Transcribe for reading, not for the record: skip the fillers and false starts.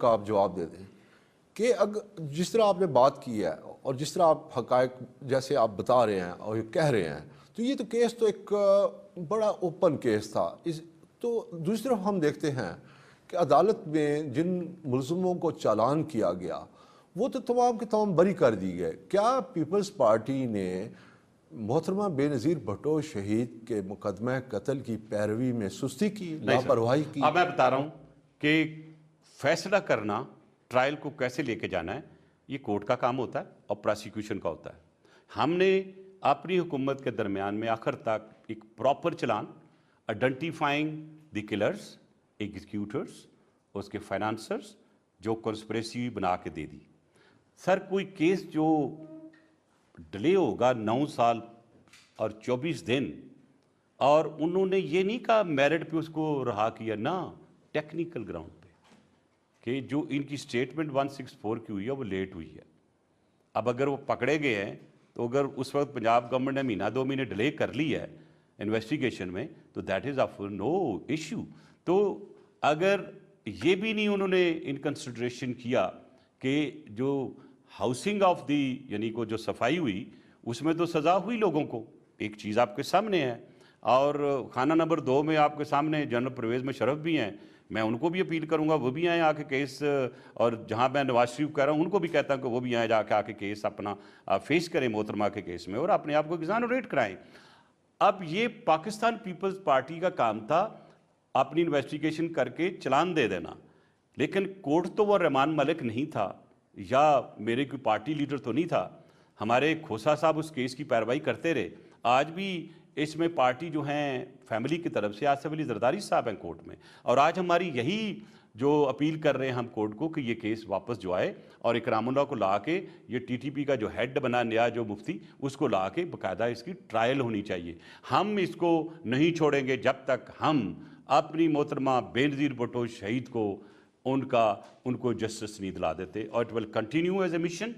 का आप जवाब दे दें कि अगर जिस तरह आपने बात की है और जिस तरह आप हकायक जैसे आप बता रहे हैं और ये कह रहे हैं, तो ये तो केस तो एक बड़ा ओपन केस था। इस तो दूसरी तरफ हम देखते हैं कि अदालत में जिन मुलज़िमों को चालान किया गया वो तो तमाम के तमाम बरी कर दी गए। क्या पीपल्स पार्टी ने मोहतरमा बेनज़ीर भुट्टो शहीद के मुकदमे कत्ल की पैरवी में सुस्ती की, नहीं सर, लापरवाही की? अब मैं बता रहा हूं कि फैसला करना ट्रायल को कैसे लेके जाना है ये कोर्ट का काम होता है और प्रोसिक्यूशन का होता है। हमने अपनी हुकूमत के दरमियान में आखिर तक एक proper challan identifying the killers, executors, उसके फाइनेंसर्स जो कॉन्स्पिरेसी बना के दे दी। सर कोई केस जो डिले होगा 9 साल और 24 दिन, और उन्होंने ये नहीं कहा मेरिट पे उसको रहा किया ना, टेक्निकल ग्राउंड पे कि जो इनकी स्टेटमेंट 164 की हुई है वो लेट हुई है। अब अगर वो पकड़े गए हैं तो अगर उस वक्त पंजाब गवर्नमेंट ने महीना 2 महीने डिले कर ली है इन्वेस्टिगेशन में तो that is of no issue. तो अगर ये भी नहीं उन्होंने इन कंसिडरेशन किया कि जो हाउसिंग ऑफ दी यानी को जो सफाई हुई उसमें तो सज़ा हुई लोगों को, एक चीज़ आपके सामने है। और खाना नंबर 2 में आपके सामने जनरल परवेज़ मुशर्रफ भी हैं, मैं उनको भी अपील करूंगा वो भी आए आके केस, और जहां मैं नवाज शरीफ कह रहा हूं उनको भी कहता हूं कि वो भी आए जाके आके केस अपना फेस करें मोहतरमा के केस में और अपने आप को एग्जानरेट कराएं। अब ये पाकिस्तान पीपल्स पार्टी का काम था अपनी इन्वेस्टिगेशन करके चलान दे देना, लेकिन कोर्ट तो वो रहमान मलिक नहीं था या मेरे कोई पार्टी लीडर तो नहीं था। हमारे खोसा साहब उस केस की पैरवाई करते रहे। आज भी इसमें पार्टी जो हैं फैमिली की तरफ से आसिफ अली जरदारी साहब हैं कोर्ट में, और आज हमारी यही जो अपील कर रहे हैं हम कोर्ट को कि ये केस वापस जो आए और इकरामुल्लाह को ला के ये टीटीपी का जो हेड बना नया जो मुफ्ती उसको ला के बाकायदा इसकी ट्रायल होनी चाहिए। हम इसको नहीं छोड़ेंगे जब तक हम अपनी मोहतरमा बेनज़ीर भुट्टो शहीद को उनको जस्टिस नहीं दिला देते, और it will continue as a mission.